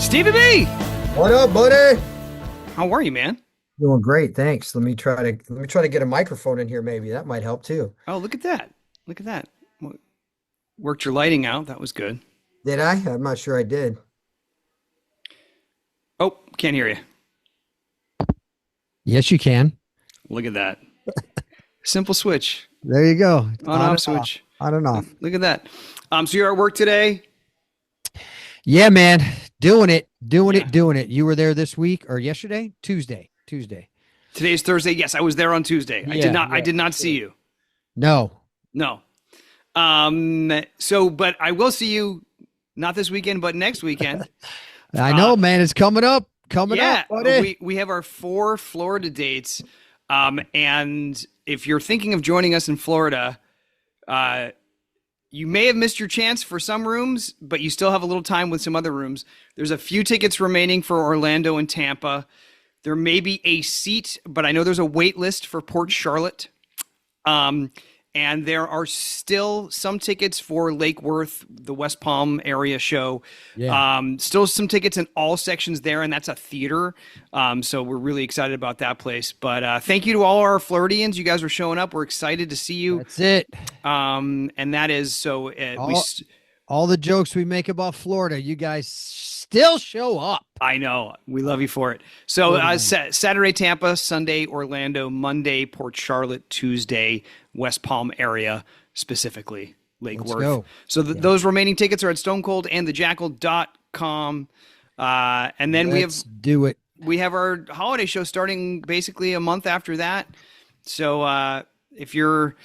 Stevie B, What up, buddy? how are you, man? Doing great, thanks. Let me try to get a microphone in here, maybe. That might help too. Oh, look at that. Look at that. Worked your lighting out. That was good. Did I? I'm not sure I did. Oh, can't hear you. Yes, you can. Look at that. Simple switch. There you go. On off switch. On and off. Look at that. So you're at work today? Yeah, man. Doing it. Doing Yeah. it. Doing it. You were there this week or yesterday? Tuesday. Today's Thursday. Yes, I was there on Tuesday. I did not see you. No. No. But I will see you not this weekend, but next weekend. I know, man. It's coming up. Coming up, buddy. we have our 4 Florida dates. And if you're thinking of joining us in Florida, you may have missed your chance for some rooms, but you still have a little time with some other rooms. There's a few tickets remaining for Orlando and Tampa. There may be a seat, but I know there's a wait list for Port Charlotte. And there are still some tickets for Lake Worth, the West Palm area show. Yeah. Still some tickets in all sections there, and that's a theater. So we're really excited about that place. But thank you to all our Floridians. You guys are showing up. We're excited to see you. That's it. And that is so. All the jokes we make about Florida, you guys still show up. I know. We love you for it. So Saturday, Tampa, Sunday, Orlando, Monday, Port Charlotte, Tuesday, West Palm area, specifically Lake Let's Worth. go. So those remaining tickets are at stonecoldandthejackal.com. And then Let's do it. we have our holiday show starting basically a month after that. So if you're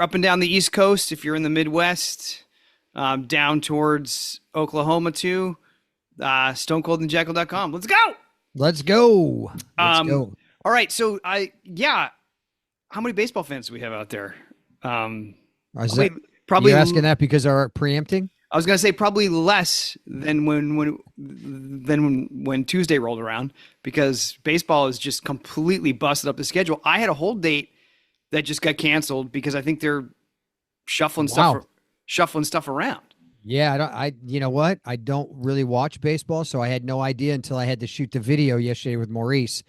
up and down the East Coast, if you're in the Midwest, down towards Oklahoma too, stonecoldandjackal.com. Let's go. Let's go. Let's go. All right. So how many baseball fans do we have out there? Probably You're asking that because are preempting? I was going to say probably less than when Tuesday rolled around, because baseball is just completely busted up the schedule. I had a whole date that just got canceled because I think they're shuffling stuff around. Yeah, you know what? I don't really watch baseball, so I had no idea until I had to shoot the video yesterday with Maurice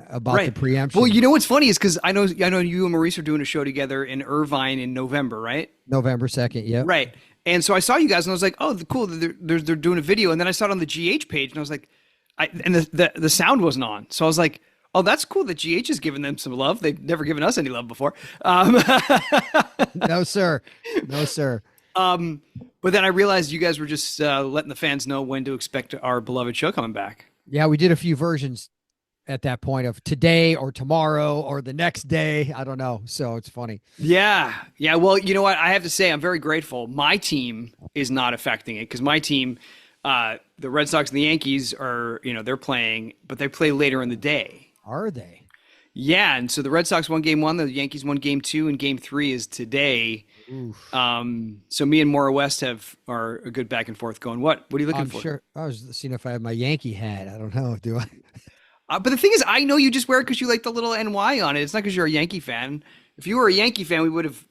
about the preemption. Well, you know what's funny is because I know you and Maurice are doing a show together in Irvine in November, right? November 2nd, yeah. Right. And so I saw you guys and I was like, oh, cool. They're doing a video. And then I saw it on the GH page and I was like, and the sound wasn't on. So I was like, oh, that's cool that GH is giving them some love. They've never given us any love before. No, sir. No, sir. But then I realized you guys were just letting the fans know when to expect our beloved show coming back. Yeah, we did a few versions at that point of today or tomorrow or the next day. I don't know. So it's funny. Yeah. Yeah. Well, you know what? I have to say, I'm very grateful. My team is not affecting it because my team, the Red Sox and the Yankees are, they're playing, but they play later in the day. Are they? Yeah. And so the Red Sox won game 1, the Yankees won game 2, and game 3 is today. Oof. So me and Maura West are a good back and forth going. What are you looking for? Sure. I was seeing if I have my Yankee hat. I don't know. Do I? But the thing is, I know you just wear it because you like the little NY on it. It's not because you're a Yankee fan. If you were a Yankee fan, we would have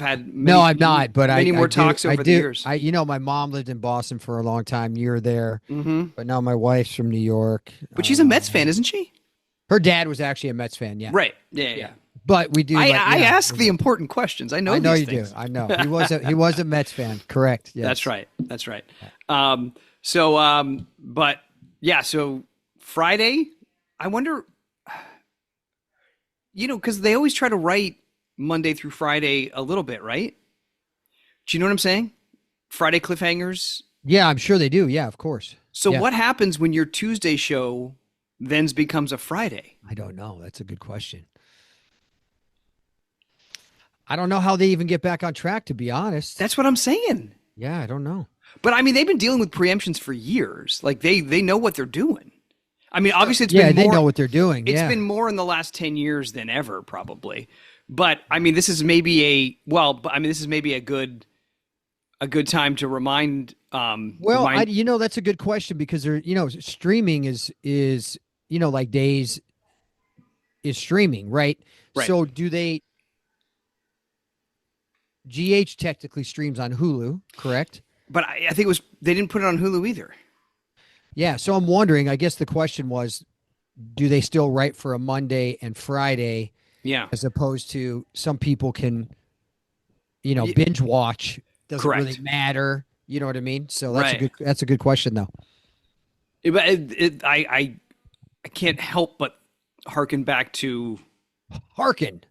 had many, no, I'm not. But many more talks over the years. My mom lived in Boston for a long time. You're there, but now my wife's from New York. But she's a Mets fan, isn't she? Her dad was actually a Mets fan. Yeah. Right. Yeah. But we do. I ask the important questions. I know you things. do. I know he was a Mets fan. Correct. Yes. That's right. So Friday, I wonder, because they always try to write Monday through Friday a little bit, right? Do you know what I'm saying? Friday cliffhangers. Yeah, I'm sure they do. Yeah, of course. So what happens when your Tuesday show then becomes a Friday? I don't know. That's a good question. I don't know how they even get back on track, to be honest. That's what I'm saying. Yeah, I don't know. But I mean, they've been dealing with preemptions for years. Like they know what they're doing. I mean, obviously it's been more. Yeah, they know what they're doing. It's been more in the last 10 years than ever, probably. But I mean, this is maybe a good time to remind. That's a good question because streaming is like Days is streaming, right? So do they? GH technically streams on Hulu, correct? But I think they didn't put it on Hulu either. Yeah. So I'm wondering, I guess the question was, do they still write for a Monday and Friday Yeah. as opposed to some people can, Ye- binge watch? Does it really Correct. matter? You know what I mean? So Right. that's a good question though. But I can't help but harken back to, Hearken.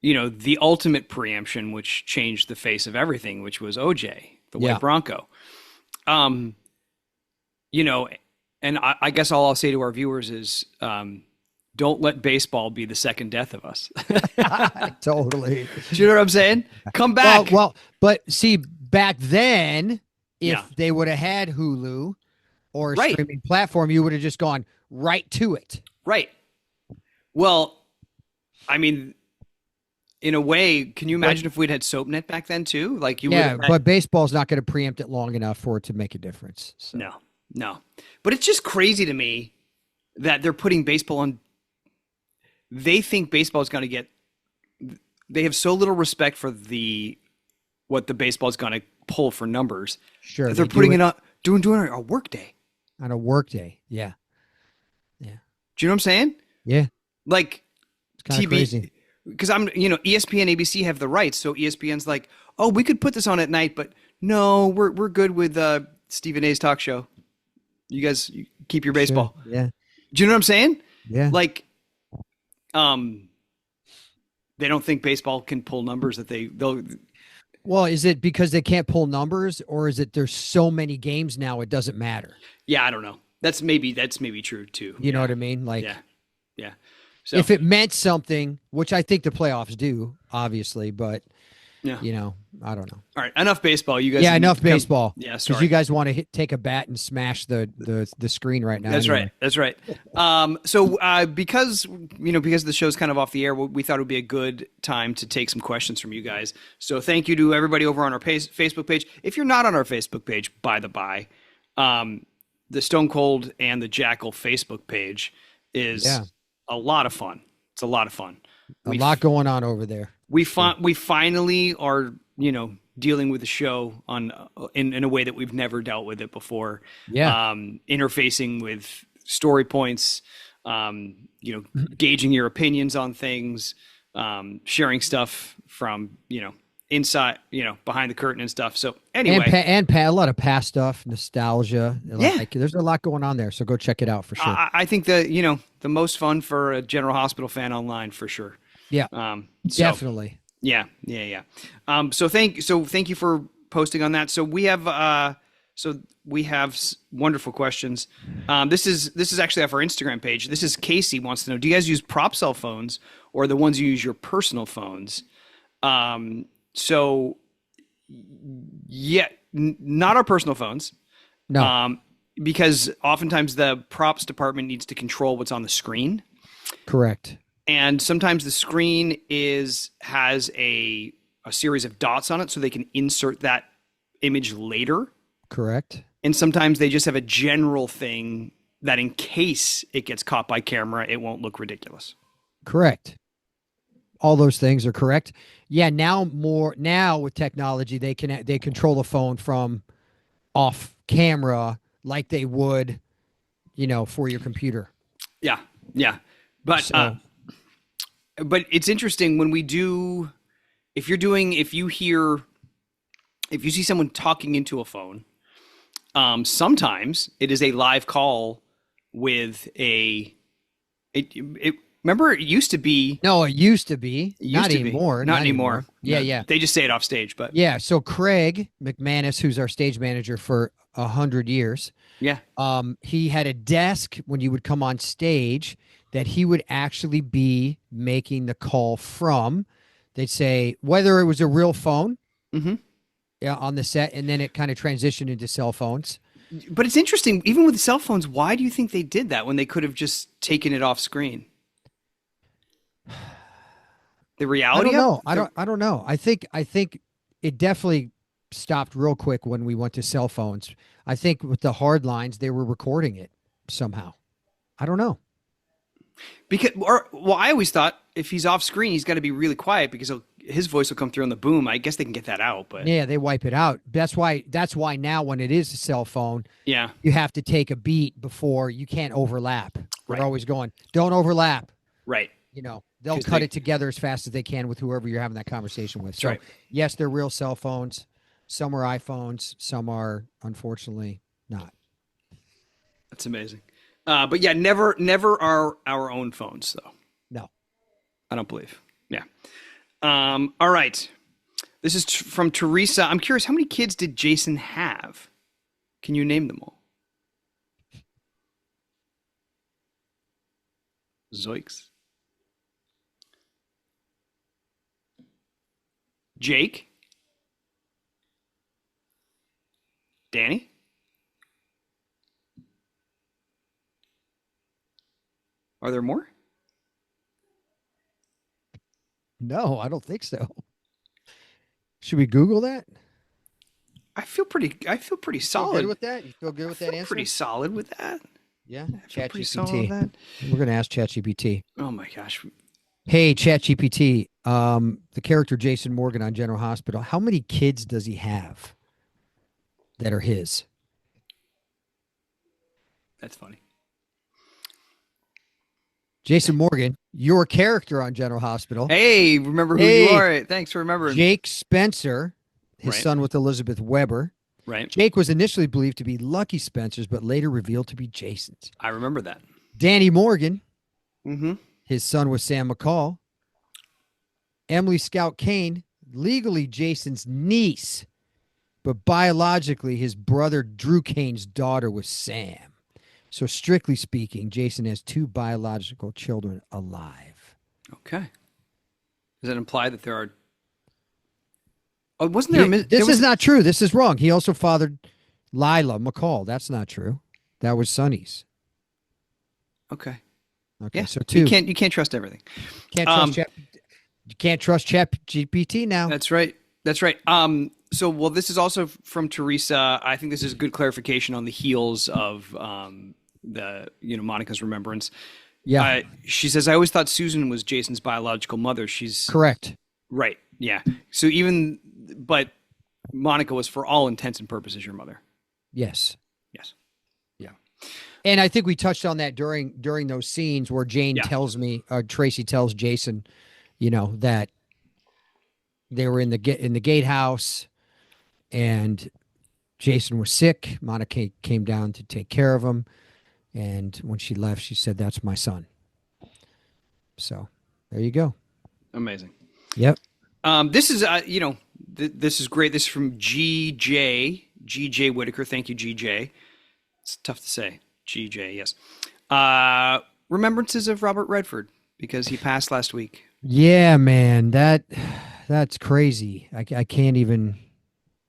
the ultimate preemption, which changed the face of everything, which was OJ, the Yeah. white Bronco. Um, you know, and I guess all I'll say to our viewers is, don't let baseball be the second death of us. Totally. Do you know what I'm saying? Come Well, back. well, but see, back then, if Yeah. they would have had Hulu or a Right. streaming platform, you would have just gone right to it. Right. Well, I mean, in a way, can you But imagine if we'd had SoapNet back then too? Like you would yeah, have had, but baseball's not going to preempt it long enough for it to make a difference. So no, no. But it's just crazy to me that they're putting baseball on. They think baseball is going to get. They have so little respect for what the baseball is going to pull for numbers. sure, That they're they do putting it it on doing a work day. on a work day. Yeah, yeah, Do you know what I'm saying? yeah. Like It's kind of crazy. because ESPN, ABC have the rights, so ESPN's like, oh, we could put this on at night, but no, we're good with Stephen A's talk show. You keep your baseball. Sure. Yeah, Do you know what I'm saying? yeah. Like, they don't think baseball can pull numbers that they'll. Well, is it because they can't pull numbers, or is it there's so many games now it doesn't matter? Yeah, I don't know. That's maybe true too. You know what I mean? Like, Yeah, yeah. So if it meant something, which I think the playoffs do, obviously, but yeah. I don't know. All right, enough baseball. You guys. Yeah, enough come- baseball. Yeah, Because sorry. you guys want to take a bat and smash the screen right now. That's anyway. right. That's right. So because the show's kind of off the air, we thought it would be a good time to take some questions from you guys. So thank you to everybody over on our Facebook page. If you're not on our Facebook page, by the by, the Stone Cold and the Jackal Facebook page is a lot of fun. It's a lot of fun. A lot going on over there. We finally are dealing with the show in a way that we've never dealt with it before. Yeah. Interfacing with story points, gauging your opinions on things, sharing stuff from inside, behind the curtain and stuff. So anyway, And a lot of past stuff, nostalgia. Yeah. Like, there's a lot going on there. So go check it out for sure. I think the most fun for a General Hospital fan online for sure. Yeah, So, definitely. Yeah. So thank you for posting on that. So we have wonderful questions. This is actually off our Instagram page. This is Casey wants to know: do you guys use prop cell phones or the ones you use your personal phones? So yeah, not our personal phones. No, Because oftentimes the props department needs to control what's on the screen. correct. And sometimes the screen has a series of dots on it so they can insert that image later. Correct. And sometimes they just have a general thing that in case it gets caught by camera, it won't look ridiculous. Correct. All those things are correct. Yeah, now with technology, they control the phone from off camera like they would, for your computer. Yeah. But but it's interesting when we do, if you see someone talking into a phone, sometimes it is a live call with remember it used to be. No, it used to be. It used Not to be. anymore. Not anymore. Yeah. They just say it off stage, but Yeah. So Craig McManus, who's our stage manager for 100 years, yeah. he had a desk when you would come on stage that he would actually be making the call from. They'd say whether it was a real phone on the set, and then it kind of transitioned into cell phones. But it's interesting, even with cell phones, why do you think they did that when they could have just taken it off screen? The reality I don't know. I think it definitely stopped real quick when we went to cell phones. I think with the hard lines, they were recording it somehow. I don't know. I always thought if he's off screen, he's got to be really quiet because his voice will come through on the boom. I guess they can get that out, but Yeah, they wipe it out. That's why now when it is a cell phone, yeah, you have to take a beat before you can't overlap. They're Right. always going, don't overlap. right. They'll 'Cause cut they- it together as fast as they can with whoever you're having that conversation with. So right. yes, they're real cell phones. Some are iPhones. Some are unfortunately not. That's amazing. But yeah, never our own phones though. No. I don't believe. Yeah. All right. This is from Teresa. I'm curious, how many kids did Jason have? Can you name them all? Zoinks. Jake? Danny? Are there more? No, I don't think so. Should we Google that? I feel pretty Feel solid good with that? You feel good with that answer? Pretty solid with that. Yeah. I feel pretty solid with ChatGPT. that. We're gonna ask ChatGPT. Oh my gosh. Hey, ChatGPT. The character Jason Morgan on General Hospital. How many kids does he have that are his? That's funny. Jason Morgan, your character on General Hospital. Hey, remember who you are. Thanks for remembering. Jake Spencer, his Right. son with Elizabeth Weber. Right. Jake was initially believed to be Lucky Spencer's, but later revealed to be Jason's. I remember that. Danny Morgan, Mm-hmm. his son was Sam McCall. Emily Scout Kane, legally Jason's niece, but biologically his brother Drew Kane's daughter was Sam. So strictly speaking, Jason has two biological children alive. Okay. Does that imply that there are? Oh, wasn't there? This is not true. This is wrong. He also fathered Lila McCall. That's not true. That was Sonny's. Okay. Okay, Yeah. so two. You can't trust everything. You can't trust ChatGPT now. That's right. That's right. So this is also from Teresa. I think this is a good clarification on the heels of Monica's remembrance. Yeah, She says, I always thought Susan was Jason's biological mother. She's correct. right. Yeah. So but Monica was for all intents and purposes your mother. Yes. Yes. And I think we touched on that during those scenes where Jane tells me, Tracy tells Jason, that they were in the gatehouse, and Jason was sick. Monica came down to take care of him, and when she left, she said, "That's my son." So there you go. Amazing. Yep. This is this is great. This is from GJ Whitaker. Thank you, GJ. It's tough to say. GJ, yes. Remembrances of Robert Redford because he passed last week. Yeah, man, that's crazy. I can't even.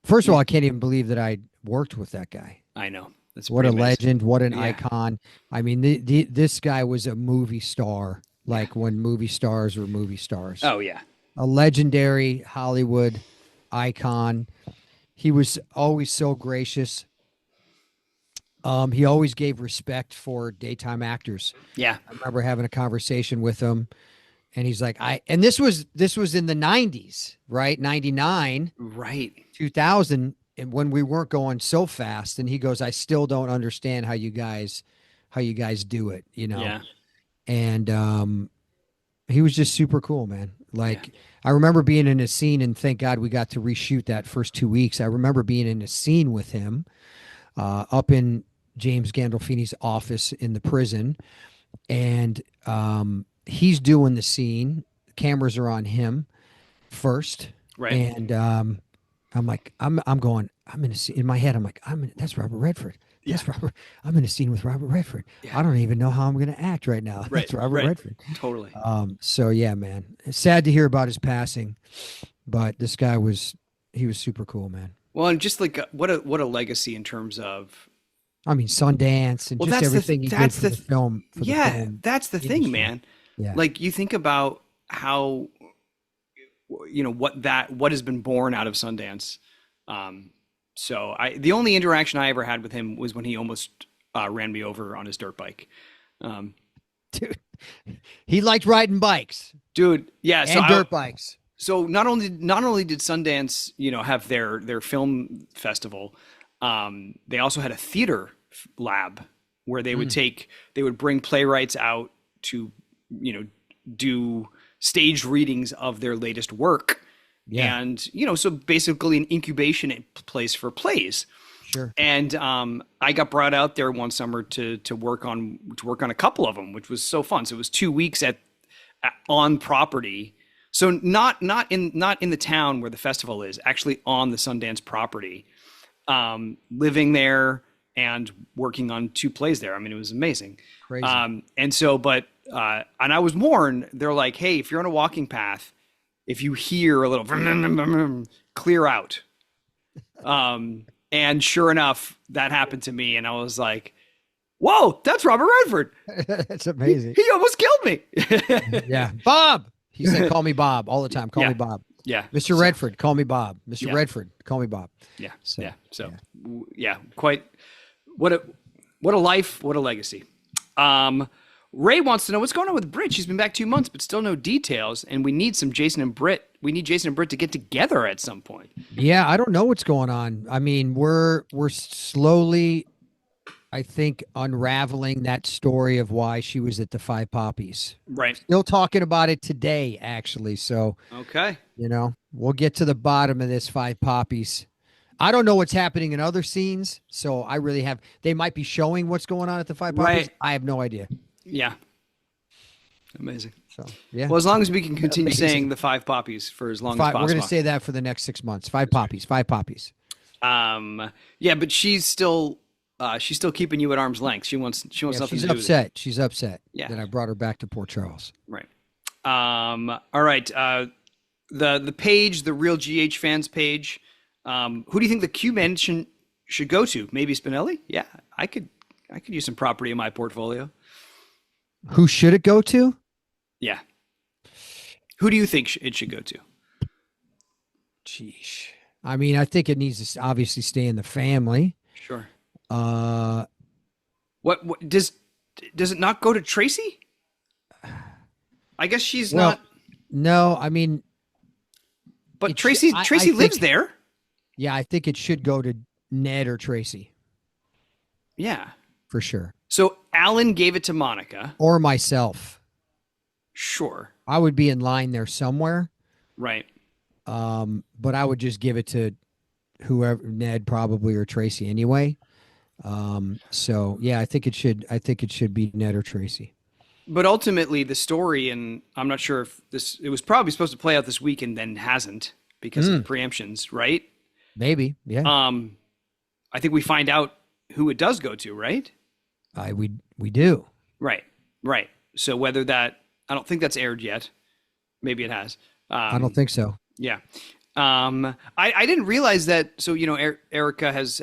First of all, I can't even believe that I worked with that guy. I know. That's what a pretty amazing. legend. What an Yeah. icon. I mean, this guy was a movie star, like when movie stars were movie stars. Oh yeah. A legendary Hollywood icon. He was always so gracious. He always gave respect for daytime actors. Yeah. I remember having a conversation with him, and he's like, and this was in the 90s, right? 99, Right. 2000, and when we weren't going so fast. And he goes, I still don't understand how you guys do it, Yeah. And he was just super cool, man. Like, I remember being in a scene, and thank God we got to reshoot that first 2 weeks. I remember being in a scene with him up in James Gandolfini's office in the prison, and he's doing the scene. Cameras are on him first, Right. and I'm like, I'm in a scene in my head. I'm like, that's Robert Redford. That's Robert. I'm in a scene with Robert Redford. Yeah. I don't even know how I'm going to act right now. Right. That's Robert Right. Redford. Totally. So yeah, man, it's sad to hear about his passing, but this guy was super cool, man. Well, and just like what a legacy in terms of. I mean, Sundance and Well, just that's everything he did for the film. For the film that's the thing, industry. man. Yeah. Like you think about how, what has been born out of Sundance. So the only interaction I ever had with him was when he almost ran me over on his dirt bike. Dude, he liked riding bikes Dude, yeah. and dirt bikes. So not only did Sundance, have their film festival, they also had a theater lab where they would bring playwrights out to, do staged readings of their latest work. Yeah. And, so basically an incubation place for plays. Sure. And I got brought out there one summer to work on a couple of them, which was so fun. So it was 2 weeks on property. So not in the town where the festival is, actually on the Sundance property, living there and working on 2 plays there. I mean, it was amazing. Crazy. And I was warned, they're like, hey, if you're on a walking path, if you hear a little vroom, vroom, vroom, vroom, clear out. And sure enough, that happened to me. And I was like, whoa, that's Robert Redford. That's amazing. He almost killed me. Yeah. Bob. He said, call me Bob all the time. Call me Bob. Yeah. Mr. Redford, call me Bob. Mr. Yeah. Redford, call me Bob. Yeah. So, Yeah. So yeah, quite what a life, what a legacy. Ray wants to know what's going on with Britt. She's been back 2 months, but still no details. And we need Jason and Britt to get together at some point. Yeah, I don't know what's going on. I mean, we're slowly, I think, unraveling that story of why she was at the Five Poppies. Right. Still talking about it today, actually. So, Okay. We'll get to the bottom of this Five Poppies. I don't know what's happening in other scenes, so they might be showing what's going on at the Five Poppies. Right. I have no idea. Yeah. Amazing. So, yeah. Well, as long as we can continue Amazing. saying the Five Poppies for as long as possible. We're going to say that for the next 6 months. Five Poppies. Yeah, but she's still keeping you at arm's length. She wants nothing she's to do upset. with it. She's upset Yeah. that I brought her back to Port Charles. Right. All right. The page, the Real GH Fans page. Who do you think the Q mention should go to? Maybe Spinelli? Yeah, I could use some property in my portfolio. Who should it go to? Yeah. Who do you think it should go to? Sheesh. I mean, I think it needs to obviously stay in the family. Sure. What does it not go to Tracy? I guess she's not. No, I mean, but Tracy lives there. Yeah, I think it should go to Ned or Tracy. Yeah. For sure. So Alan gave it to Monica. Or myself. Sure. I would be in line there somewhere. Right. But I would just give it to whoever, Ned probably, or Tracy anyway. So yeah, I think it should be Ned or Tracy. But ultimately the story, and I'm not sure if it was probably supposed to play out this week and then hasn't because of preemptions, right? Maybe. Yeah. I think we find out who it does go to, right? We do. Right. So whether that, I don't think that's aired yet. Maybe it has. I don't think so. Yeah. I didn't realize that. So, Erica has,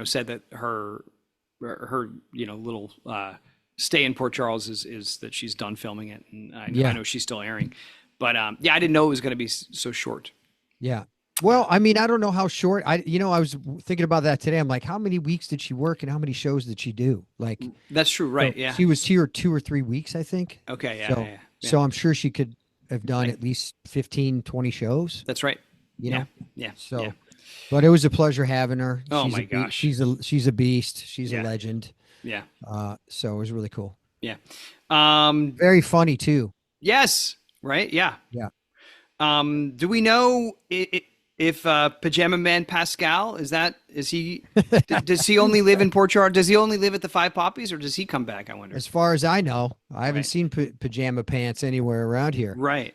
said that her little, stay in Port Charles is that she's done filming it. And I know she's still airing, but, I didn't know it was going to be so short. Yeah. Well, I mean, I don't know how short. I was thinking about that today. I'm like, how many weeks did she work and how many shows did she do? Like, that's true, right? So yeah, she was here 2 or 3 weeks, I think. Okay, yeah. So I'm sure she could have done at least 15, 20 shows. That's right. Yeah. So, yeah. But it was a pleasure having her. Oh She's my gosh, she's a beast. She's a legend. Yeah. So it was really cool. Yeah. Very funny too. Yes. Right. Yeah. Yeah. Do we know if Pajama Man Pascal does he only live in Port Charles? Does he only live at the Five Poppies, or does he come back? I wonder. As far as I know, I haven't seen Pajama Pants anywhere around here. Right.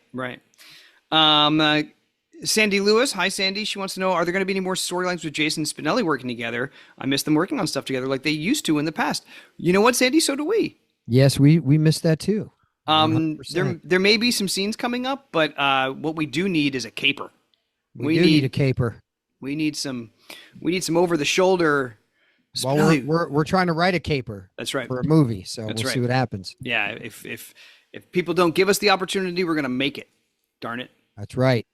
Sandy Lewis, hi Sandy. She wants to know: are there going to be any more storylines with Jason and Spinelli working together? I miss them working on stuff together like they used to in the past. You know what, Sandy? So do we. Yes, we missed that too. 100%. There may be some scenes coming up, but what we do need is a caper. We need a caper. We need some over the shoulder. Well, we're trying to write a caper. That's right. For a movie, so That's we'll see what happens. Yeah, if people don't give us the opportunity, we're gonna make it. Darn it. That's right.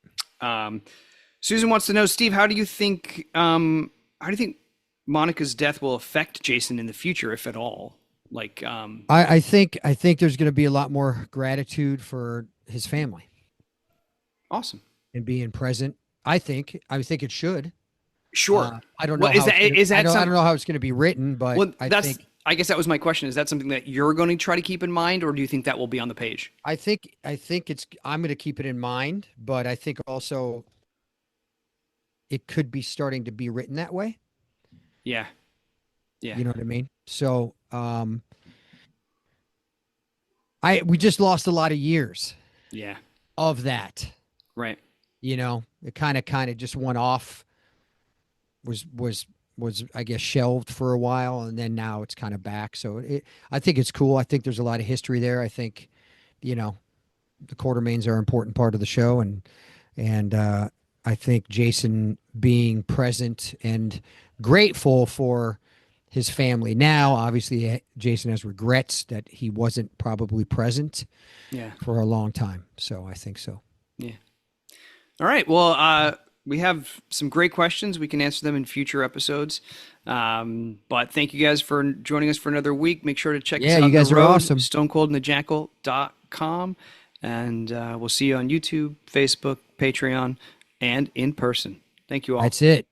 Susan wants to know, Steve, how do you think Monica's death will affect Jason in the future, if at all? Like, I think there's going to be a lot more gratitude for his family. Awesome. and being present. I think it should. Sure. I don't know Well, how it's gonna, is I that don't, I some? don't know how it's going to be written, but Well, I that's. think I guess that was my question. Is that something that you're going to try to keep in mind, or do you think that will be on the page? I'm going to keep it in mind, but I think also it could be starting to be written that way. Yeah. Yeah. You know what I mean? So, we just lost a lot of years Yeah. of that. Right. It kind of just went off, was I guess shelved for a while, and then now it's kind of back. So I think it's cool. I think there's a lot of history there. I think, you know, the Quartermains are an important part of the show, and I think Jason being present and grateful for his family. Now, obviously, Jason has regrets that he wasn't probably present Yeah. for a long time. So I think so. Yeah. All right. Well, we have some great questions. We can answer them in future episodes. But thank you guys for joining us for another week. Make sure to check us Yeah, out you on the guys are road, awesome. stonecoldandthejackal.com. And we'll see you on YouTube, Facebook, Patreon, and in person. Thank you all. That's it.